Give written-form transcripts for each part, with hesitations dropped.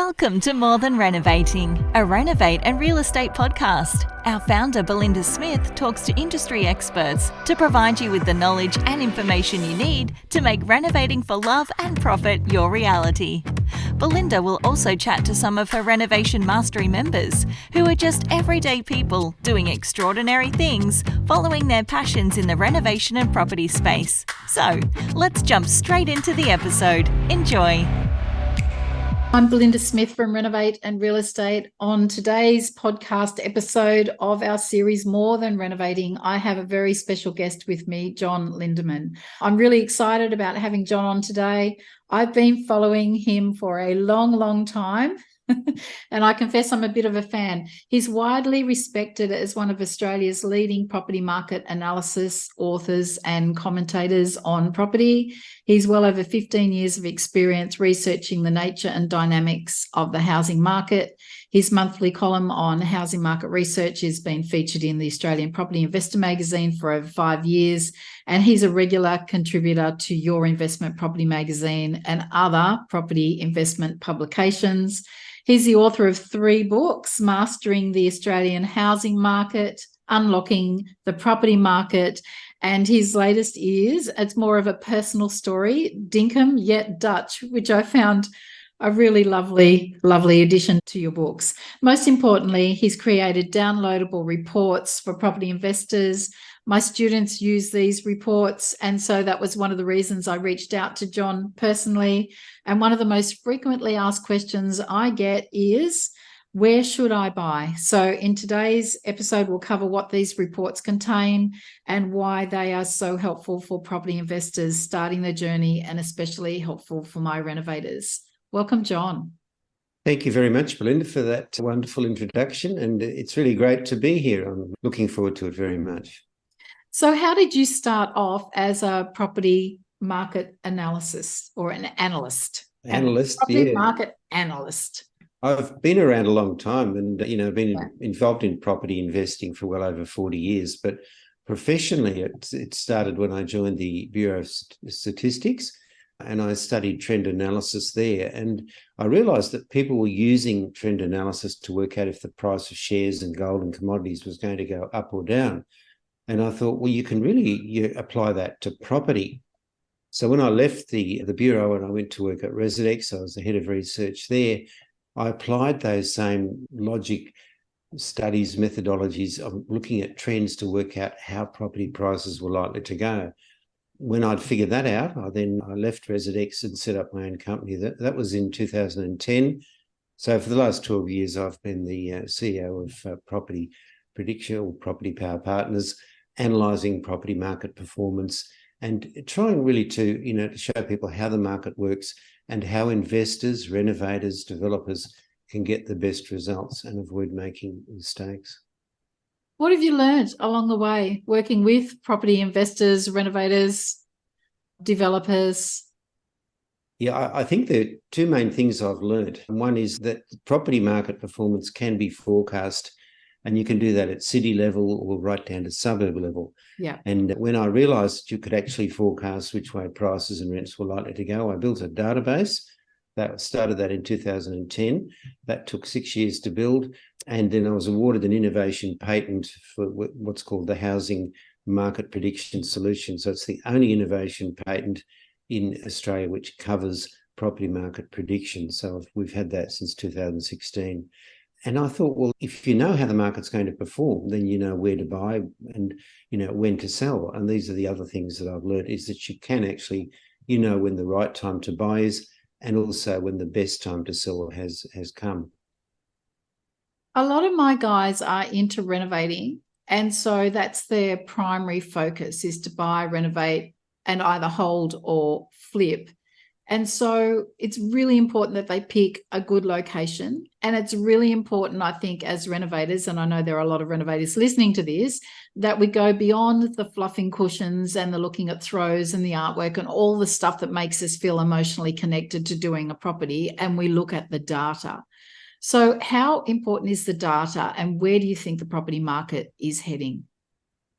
Welcome to More Than Renovating, a renovate and real estate podcast. Our founder, Belinda Smith, talks to industry experts to provide you with the knowledge and information you need to make renovating for love and profit your reality. Belinda will also chat to some of her Renovation Mastery members, who are just everyday people doing extraordinary things, following their passions in the renovation and property space. So, let's jump straight into the episode. Enjoy. I'm Belinda Smith from Renovate and Real Estate. On today's podcast episode of our series, More Than Renovating, I have a very special guest with me, John Lindeman. I'm really excited about having John on today. I've been following him for a long time. And I confess I'm a bit of a fan. He's widely respected as one of Australia's leading property market analysis, authors and commentators on property. He's well over 15 years of experience researching the nature and dynamics of the housing market. His monthly column on housing market research has been featured in the Australian Property Investor magazine for over 5 years, and he's a regular contributor to Your Investment Property magazine and other property investment publications. He's the author of 3 books: Mastering the Australian Housing Market, Unlocking the Property Market, and his latest is, it's more of a personal story, Dinkum Yet Dutch, which I found a really lovely addition to your books. Most importantly, he's created downloadable reports for property investors. My students use these reports, and so that was one of the reasons I reached out to John personally. And one of the most frequently asked questions I get is, where should I buy? So in today's episode, we'll cover what these reports contain and why they are so helpful for property investors starting their journey, and especially helpful for my renovators. Welcome, John. Thank you very much, Belinda, for that wonderful introduction. And it's really great to be here. I'm looking forward to it very much. So how did you start off as a property market analysis or an analyst? Property market analyst. I've been around a long time and, been involved in property investing for well over 40 years. But professionally, it started when I joined the Bureau of Statistics, and I studied trend analysis there. And I realised that people were using trend analysis to work out if the price of shares and gold and commodities was going to go up or down. And I thought, well, you can really apply that to property. So when I left the Bureau and I went to work at Residex, I was the head of research there, I applied those same logic studies, methodologies of looking at trends to work out how property prices were likely to go. When I'd figured that out, I left Residex and set up my own company. That was in 2010. So for the last 12 years, I've been the CEO of Property Prediction or Property Power Partners, analysing property market performance and trying really to show people how the market works and how investors, renovators, developers can get the best results and avoid making mistakes. What have you learned along the way working with property investors, renovators, developers? Yeah, I think there are 2 main things I've learned. One is that property market performance can be forecast, and you can do that at city level or right down to suburb level. Yeah. And when I realised that you could actually forecast which way prices and rents were likely to go, I built a database. Started that in 2010. That took 6 years to build. And then I was awarded an innovation patent for what's called the Housing Market Prediction Solution. So it's the only innovation patent in Australia which covers property market prediction. So we've had that since 2016. And I thought, well, if you know how the market's going to perform, then you know where to buy and, when to sell. And these are the other things that I've learned, is that you can actually, when the right time to buy is, and also when the best time to sell has come. A lot of my guys are into renovating, and so that's their primary focus, is to buy, renovate, and either hold or flip. And so it's really important that they pick a good location. And it's really important, I think, as renovators, and I know there are a lot of renovators listening to this, that we go beyond the fluffing cushions and the looking at throws and the artwork and all the stuff that makes us feel emotionally connected to doing a property, and we look at the data. So how important is the data, and where do you think the property market is heading?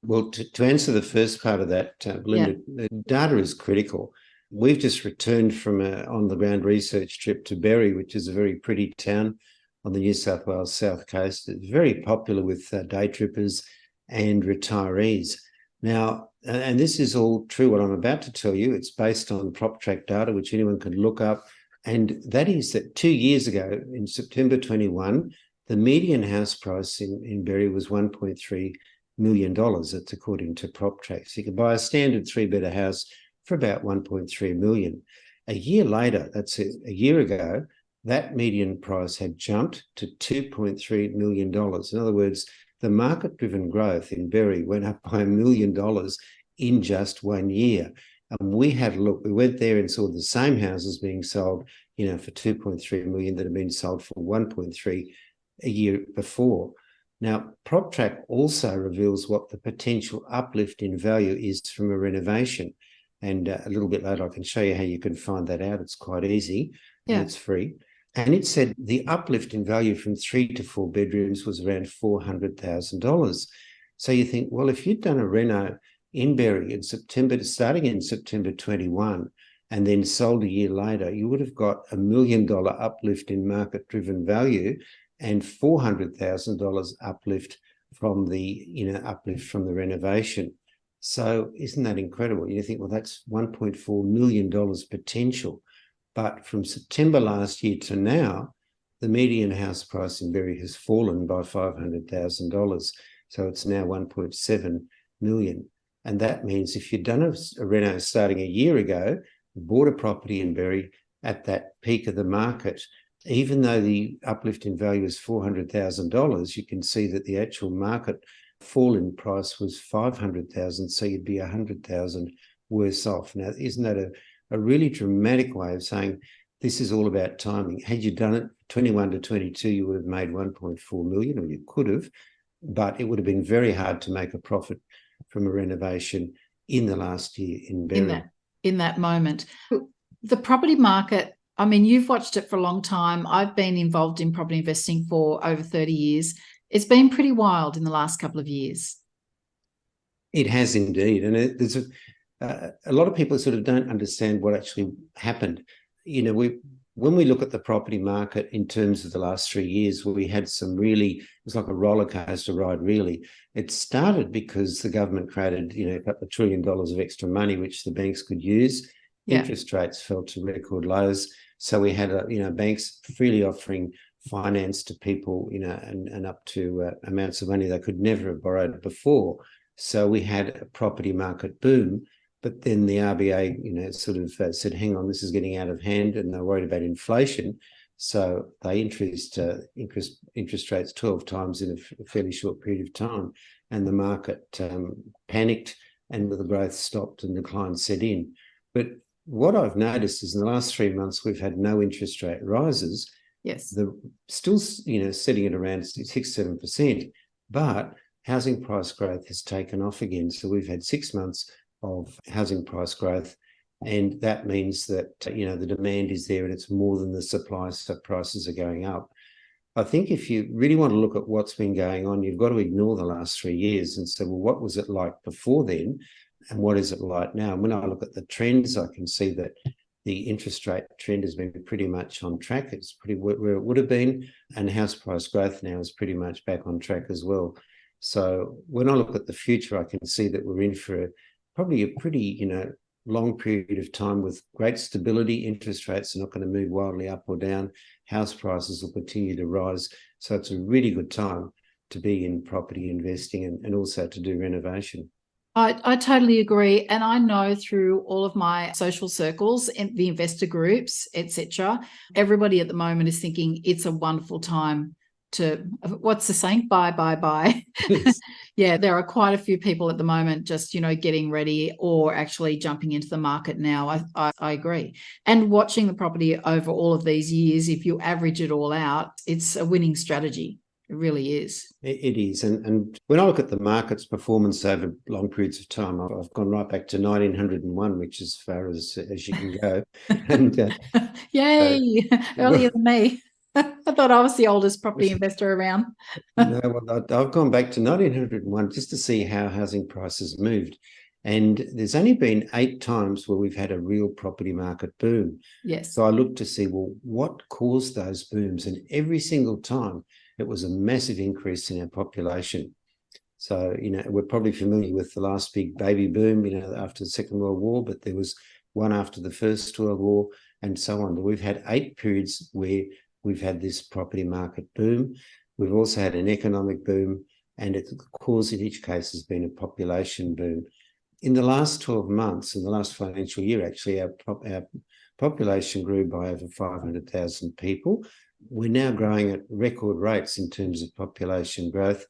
Well, to answer the first part of that, Belinda, the data is critical. We've just returned from an on-the-ground research trip to Berry, which is a very pretty town on the New South Wales south coast. It's very popular with day trippers and retirees. Now, and this is all true, what I'm about to tell you. It's based on PropTrack data, which anyone can look up. And that is that 2 years ago, in September 21, the median house price in Berry was $1.3 million. That's according to PropTrack. So you can buy a standard three-bedder house for about $1.3 million. A year later, that's a year ago, that median price had jumped to $2.3 million. In other words, the market-driven growth in Berry went up by $1 million in just 1 year. And we had a look. We went there and saw the same houses being sold, for $2.3 million that had been sold for $1.3 a year before. Now, PropTrack also reveals what the potential uplift in value is from a renovation. And a little bit later, I can show you how you can find that out. It's quite easy. Yeah. And it's free. And it said the uplift in value from 3 to 4 bedrooms was around $400,000. So you think, well, if you'd done a reno in Berry starting in September 21, and then sold a year later, you would have got $1 million uplift in market-driven value and $400,000 uplift from the renovation. So isn't that incredible? You think, well, that's $1.4 million potential. But from September last year to now, the median house price in Berry has fallen by $500,000. So it's now $1.7 million. And that means if you'd done a reno starting a year ago, bought a property in Berry at that peak of the market, even though the uplift in value is $400,000, you can see that the actual market fall in price was $500,000, so you'd be $100,000 worse off. Now, isn't that a really dramatic way of saying this is all about timing? Had you done it 21 to 22, you would have made 1.4 million, or you could have, but it would have been very hard to make a profit from a renovation in the last year in Berry. In that moment. The property market, I mean, you've watched it for a long time. I've been involved in property investing for over 30 years. It's been pretty wild in the last couple of years. It has indeed. And there's a lot of people sort of don't understand what actually happened. When we look at the property market in terms of the last 3 years, where we had it was like a roller coaster ride, really. It started because the government created, a couple of $1 trillion of extra money, which the banks could use. Yeah. Interest rates fell to record lows. So we had, banks freely offering finance to people, and up to amounts of money they could never have borrowed before. So we had a property market boom. But then the RBA, said, hang on, this is getting out of hand, and they're worried about inflation. So they increased interest rates 12 times in a fairly short period of time, and the market panicked, and the growth stopped and decline set in. But what I've noticed is in the last 3 months, we've had no interest rate rises. Yes. Still, sitting at around 6-7%, but housing price growth has taken off again. So we've had 6 months of housing price growth, and that means that the demand is there and it's more than the supply, so prices are going up. I think if you really want to look at what's been going on, you've got to ignore the last 3 years and say, well, what was it like before then and what is it like now? And when I look at the trends, I can see that the interest rate trend has been pretty much on track. It's pretty where it would have been, and house price growth now is pretty much back on track as well. So when I look at the future, I can see that we're in for probably a pretty, long period of time with great stability. Interest rates are not going to move wildly up or down. House prices will continue to rise. So it's a really good time to be in property investing and also to do renovation. I totally agree. And I know through all of my social circles, the investor groups, etc., everybody at the moment is thinking it's a wonderful time to, what's the saying? Buy. Yes. Yeah, there are quite a few people at the moment just, getting ready or actually jumping into the market now. I agree. And watching the property over all of these years, if you average it all out, it's a winning strategy. It really is. It is. And when I look at the market's performance over long periods of time, I've gone right back to 1901, which is as far as you can go. And, yay, earlier than me. I thought I was the oldest property investor around. No, well, I've gone back to 1901 just to see how housing prices moved. And there's only been 8 times where we've had a real property market boom. Yes. So I looked to see, well, what caused those booms? And every single time it was a massive increase in our population. So, we're probably familiar with the last big baby boom, after the Second World War, but there was one after the First World War and so on. But we've had 8 periods where we've had this property market boom. We've also had an economic boom, and the cause in each case has been a population boom. In the last 12 months, in the last financial year, actually, our population grew by over 500,000 people. We're now growing at record rates in terms of population growth,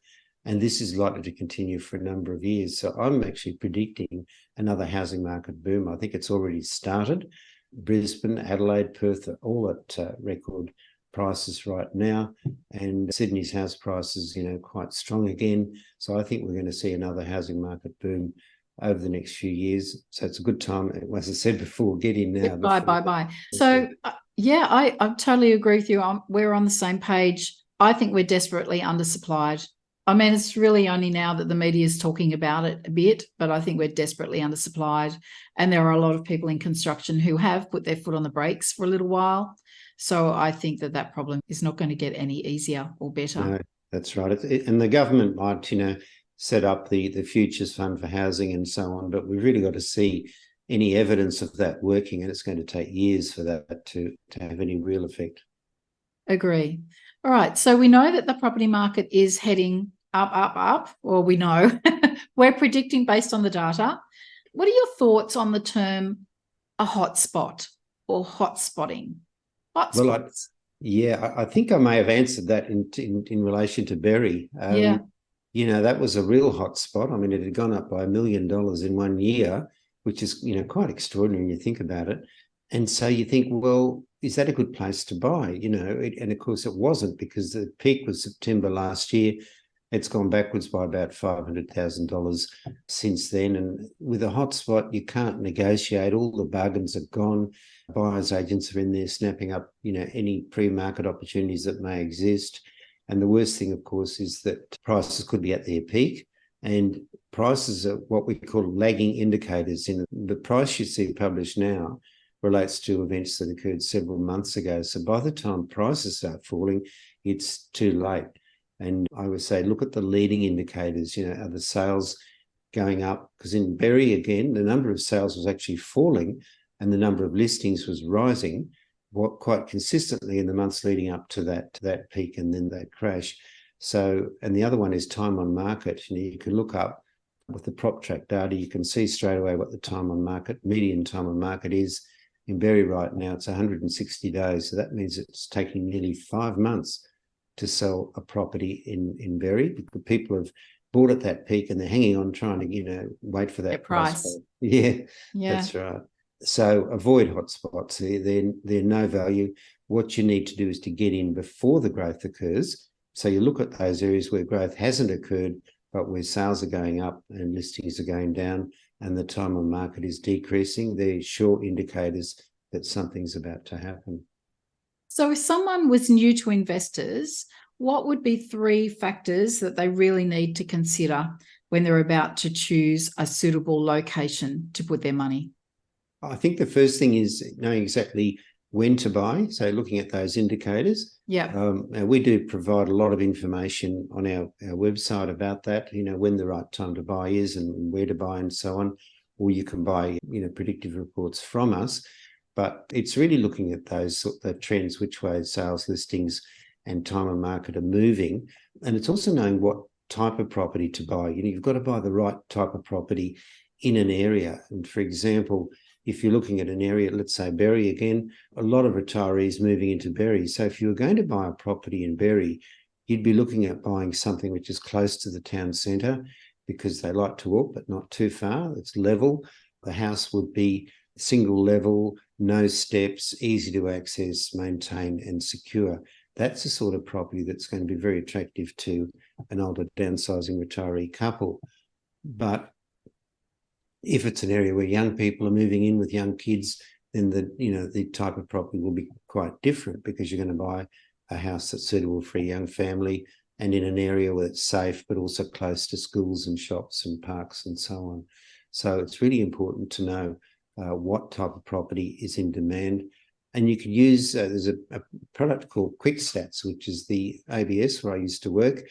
and this is likely to continue for a number of years. So I'm actually predicting another housing market boom. I think it's already started. Brisbane, Adelaide, Perth are all at record prices right now, and Sydney's house prices, quite strong again. So I think we're going to see another housing market boom over the next few years. So it's a good time, as I said before, get in now. Bye. So I totally agree with you. We're on the same page. I think we're desperately undersupplied. I mean, it's really only now that the media is talking about it a bit, but I think we're desperately undersupplied. And there are a lot of people in construction who have put their foot on the brakes for a little while. So I think that problem is not going to get any easier or better. No, that's right. And the government might, set up the Futures Fund for Housing and so on, but we've really got to see any evidence of that working, and it's going to take years for that to have any real effect. Agree. All right. So we know that the property market is heading up, or we know we're predicting based on the data. What are your thoughts on the term a hotspot or hotspotting? Hotspots. Well, I think I may have answered that in relation to Berry. That was a real hotspot. I mean, it had gone up by $1 million in 1 year, which is, quite extraordinary when you think about it. And so you think, well, is that a good place to buy? And of course it wasn't, because the peak was September last year. It's gone backwards by about $500,000 since then. And with a hotspot, you can't negotiate. All the bargains are gone. Buyers agents are in there snapping up, any pre-market opportunities that may exist. And the worst thing, of course, is that prices could be at their peak, and prices are what we call lagging indicators. The price you see published now relates to events that occurred several months ago. So by the time prices start falling, it's too late. And I would say, look at the leading indicators. Are the sales going up? Because in Berry, again, the number of sales was actually falling and the number of listings was rising quite consistently in the months leading up to that peak and then that crash. So, and the other one is time on market. You can look up with the PropTrack data, you can see straight away what the time on market, median time on market is. In Berry right now, it's 160 days. So that means it's taking nearly 5 months to sell a property in Berry, because people have bought at that peak and they're hanging on, trying to, wait for that price. Yeah, that's right. So avoid hotspots. They're no value. What you need to do is to get in before the growth occurs. So you look at those areas where growth hasn't occurred, but where sales are going up and listings are going down and the time on market is decreasing. They're sure indicators that something's about to happen. So if someone was new to investors, what would be 3 factors that they really need to consider when they're about to choose a suitable location to put their money? I think the first thing is knowing exactly when to buy. So looking at those indicators. Yeah. We do provide a lot of information on our website about that, when the right time to buy is and where to buy and so on. Or you can buy, predictive reports from us. But it's really looking at the trends, which way sales, listings and time on market are moving. And it's also knowing what type of property to buy. You've got to buy the right type of property in an area. And for example, if you're looking at an area, let's say Berry again, a lot of retirees moving into Berry. So if you were going to buy a property in Berry, you'd be looking at buying something which is close to the town centre, because they like to walk, but not too far. It's level. The house would be single level, no steps, easy to access, maintain and secure. That's the sort of property that's going to be very attractive to an older downsizing retiree couple. But if it's an area where young people are moving in with young kids, then the type of property will be quite different, because you're going to buy a house that's suitable for a young family and in an area where it's safe, but also close to schools and shops and parks and so on. So it's really important to know what type of property is in demand. And you can use, there's a product called Quick Stats, which is the ABS where I used to work.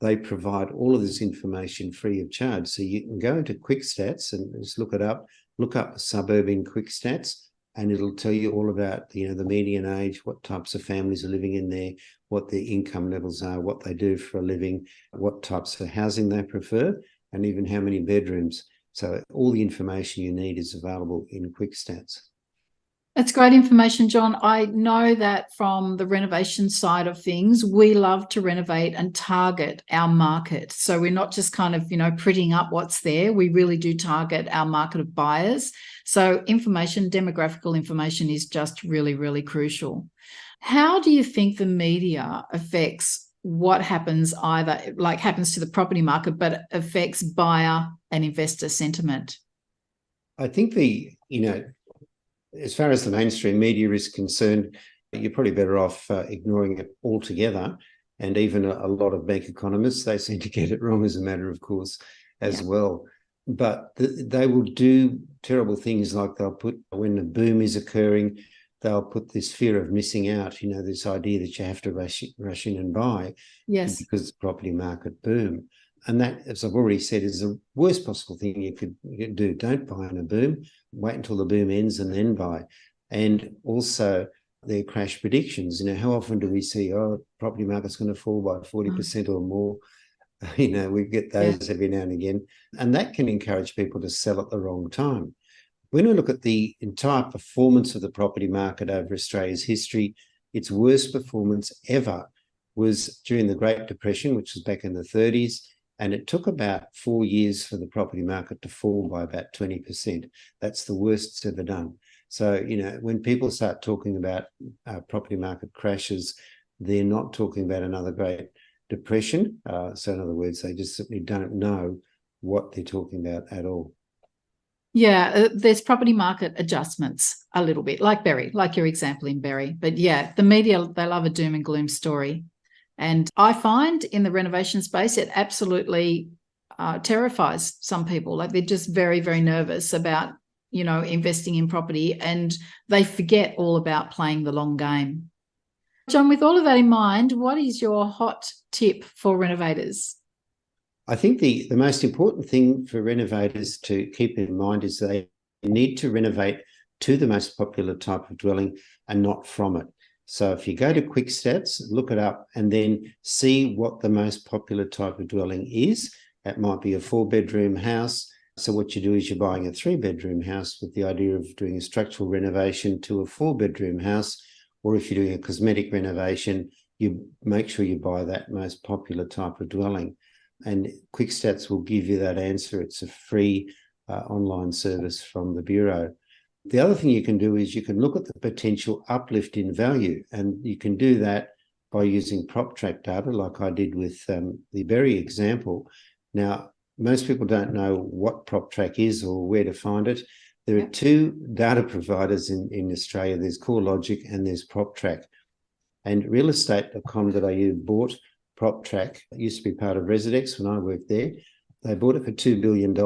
They provide all of this information free of charge. So you can go into Quick Stats and just look it up, look up suburban Quick Stats, and it'll tell you all about, the median age, what types of families are living in there, what their income levels are, what they do for a living, what types of housing they prefer, and even how many bedrooms. So all the information you need is available in Quick Stats. That's great information, John. I know that from the renovation side of things, we love to renovate and target our market. So we're not just kind of, prettying up what's there. We really do target our market of buyers. So demographical information is just really, really crucial. How do you think the media affects what happens happens to the property market, but affects buyer and investor sentiment? I think as far as the mainstream media is concerned, you're probably better off ignoring it altogether. And even a lot of bank economists, they seem to get it wrong as a matter of course as well. But they will do terrible things like they'll put, when a boom is occurring, they'll put this fear of missing out, this idea that you have to rush in and buy because the property market boom. And that, as I've already said, is the worst possible thing you could do. Don't buy in a boom. Wait until the boom ends and then buy. And also their crash predictions. How often do we see, property market's going to fall by 40% or more? We get those every now and again. And that can encourage people to sell at the wrong time. When we look at the entire performance of the property market over Australia's history, its worst performance ever was during the Great Depression, which was back in the 30s. And it took about 4 years for the property market to fall by about 20%. That's the worst it's ever done. So, when people start talking about property market crashes, they're not talking about another Great Depression. So in other words, they just simply don't know what they're talking about at all. Yeah, there's property market adjustments a little bit, like your example in Berry. But the media, they love a doom and gloom story. And I find in the renovation space, it absolutely terrifies some people. Like they're just very, very nervous about, investing in property, and they forget all about playing the long game. John, with all of that in mind, what is your hot tip for renovators? I think the most important thing for renovators to keep in mind is they need to renovate to the most popular type of dwelling and not from it. So if you go to Quick Stats, look it up, and then see what the most popular type of dwelling is. That might be a 4-bedroom house. So what you do is you're buying a 3-bedroom house with the idea of doing a structural renovation to a 4-bedroom house. Or if you're doing a cosmetic renovation, you make sure you buy that most popular type of dwelling. And Quick Stats will give you that answer. It's a free online service from the Bureau. The other thing you can do is you can look at the potential uplift in value, and you can do that by using PropTrack data like I did with the Berry example. Now, most people don't know what PropTrack is or where to find it. There are two data providers in Australia. There's CoreLogic and there's PropTrack. And realestate.com.au bought PropTrack. It used to be part of Residex when I worked there. They bought it for $2 billion.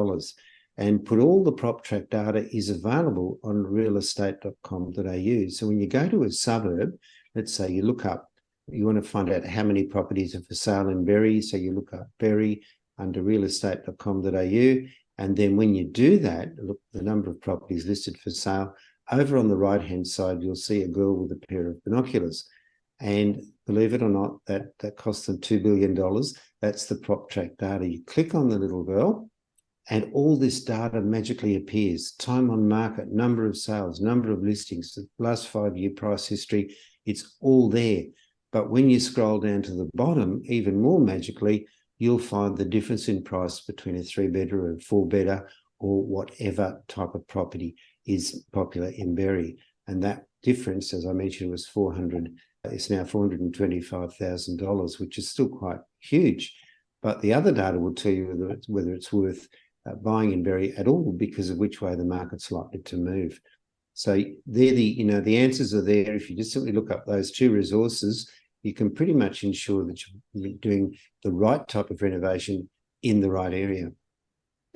And put all the PropTrack data is available on realestate.com.au. So when you go to a suburb, let's say you look up, you want to find out how many properties are for sale in Berry. So you look up Berry under realestate.com.au. And then when you do that, look the number of properties listed for sale. Over on the right-hand side, you'll see a girl with a pair of binoculars. And believe it or not, that cost them $2 billion. That's the PropTrack data. You click on the little girl, and all this data magically appears. Time on market, number of sales, number of listings, the last 5-year price history, it's all there. But when you scroll down to the bottom, even more magically, you'll find the difference in price between a 3-bedder and 4-bedder or whatever type of property is popular in Berry. And that difference, as I mentioned, was it's now $425,000, which is still quite huge. But the other data will tell you whether it's worth buying in Berry at all, because of which way the market's likely to move. So they're the answers are there. If you just simply look up those two resources, you can pretty much ensure that you're doing the right type of renovation in the right area.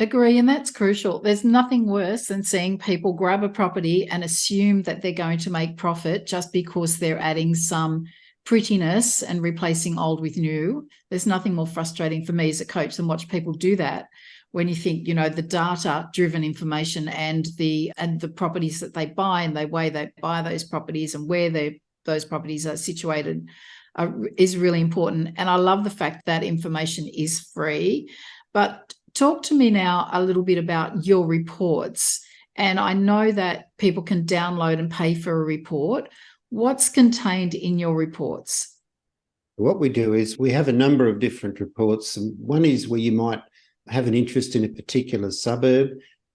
Agree, and that's crucial. There's nothing worse than seeing people grab a property and assume that they're going to make profit just because they're adding some prettiness and replacing old with new. There's nothing more frustrating for me as a coach than watch people do that. When you think, the data-driven information and the properties that they buy and the way they buy those properties and where those properties are situated is really important. And I love the fact that information is free. But talk to me now a little bit about your reports. And I know that people can download and pay for a report. What's contained in your reports? What we do is we have a number of different reports. One is where you might have an interest in a particular suburb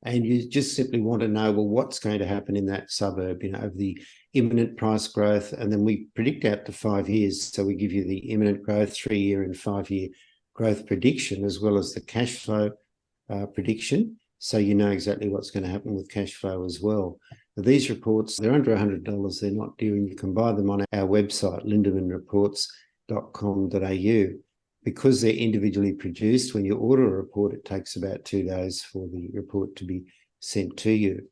and you just simply want to know, well, what's going to happen in that suburb, of the imminent price growth. And then we predict out to 5 years. So we give you the imminent growth, 3-year and 5-year growth prediction, as well as the cash flow prediction. So you know exactly what's going to happen with cash flow as well. These reports, they're under $100. They're not due, and you can buy them on our website, lindemanreports.com.au. Because they're individually produced, when you order a report, it takes about 2 days for the report to be sent to you.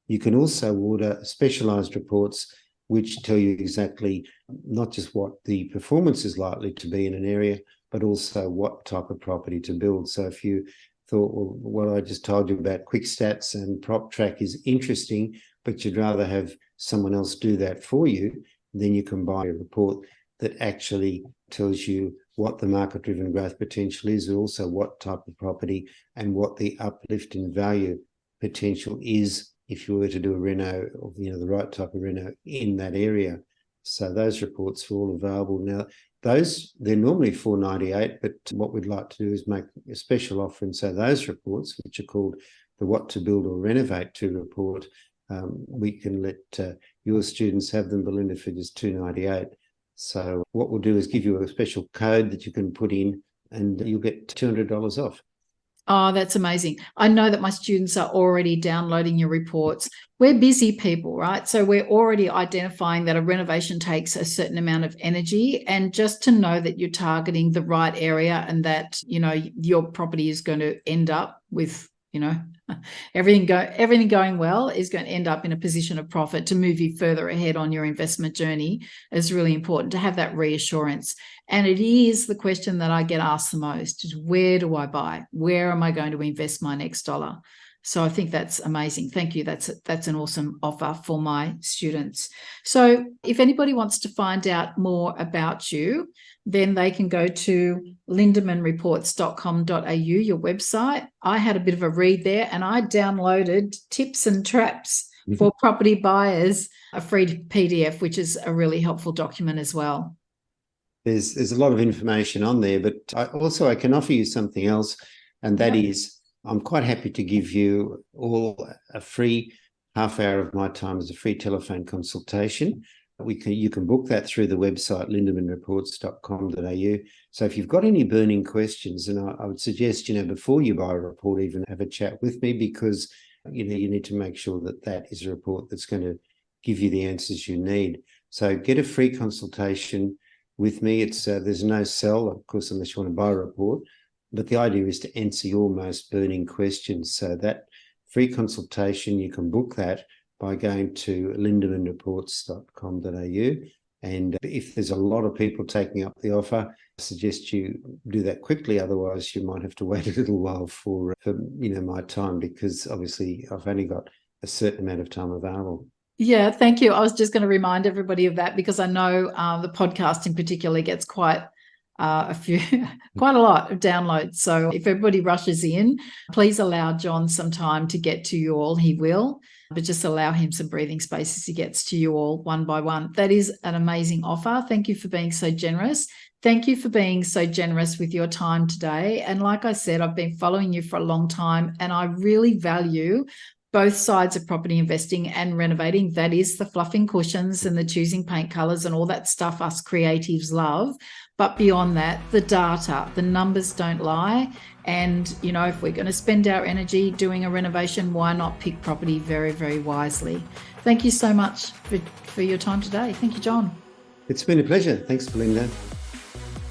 You can also order specialised reports which tell you exactly not just what the performance is likely to be in an area, but also what type of property to build. So if you thought, well, what I just told you about quick stats and PropTrack is interesting, but you'd rather have someone else do that for you, then you can buy a report that actually tells you what the market-driven growth potential is, also what type of property and what the uplift in value potential is if you were to do a reno, or the right type of reno in that area. So those reports are all available now. They're normally $4.98, but what we'd like to do is make a special offer, and so those reports, which are called the What to Build or Renovate To report, we can let your students have them, Belinda, for just $2.98. So what we'll do is give you a special code that you can put in and you'll get $200 off. Oh, that's amazing. I know that my students are already downloading your reports. We're busy people, right? So we're already identifying that a renovation takes a certain amount of energy, and just to know that you're targeting the right area and that, your property is going to end up with, everything going well is going to end up in a position of profit to move you further ahead on your investment journey is really important to have that reassurance. And it is the question that I get asked the most is, where do I buy? Where am I going to invest my next dollar? So I think that's amazing. Thank you. That's an awesome offer for my students. So if anybody wants to find out more about you, then they can go to lindemanreports.com.au, your website. I had a bit of a read there and I downloaded Tips and Traps for Property Buyers, a free PDF, which is a really helpful document as well. There's a lot of information on there, but I can offer you something else, and that is I'm quite happy to give you all a free half hour of my time as a free telephone consultation. You can book that through the website, lindemanreports.com.au. So if you've got any burning questions, and I would suggest, before you buy a report, even have a chat with me, because, you need to make sure that is a report that's going to give you the answers you need. So get a free consultation with me. There's no sell, of course, unless you want to buy a report. But the idea is to answer your most burning questions. So that free consultation, you can book that by going to lindemanreports.com.au. And if there's a lot of people taking up the offer, I suggest you do that quickly. Otherwise, you might have to wait a little while for my time, because obviously I've only got a certain amount of time available. Yeah, thank you. I was just going to remind everybody of that, because I know the podcast in particular gets quite a lot of downloads. So if everybody rushes in, please allow John some time to get to you all. He will, but just allow him some breathing space as he gets to you all one by one. That is an amazing offer. Thank you for being so generous. Thank you for being so generous with your time today. And like I said, I've been following you for a long time, and I really value both sides of property investing and renovating. That is the fluffing cushions and the choosing paint colors and all that stuff us creatives love. But beyond that, the data, the numbers don't lie. And, if we're going to spend our energy doing a renovation, why not pick property very, very wisely? Thank you so much for your time today. Thank you, John. It's been a pleasure. Thanks, Belinda.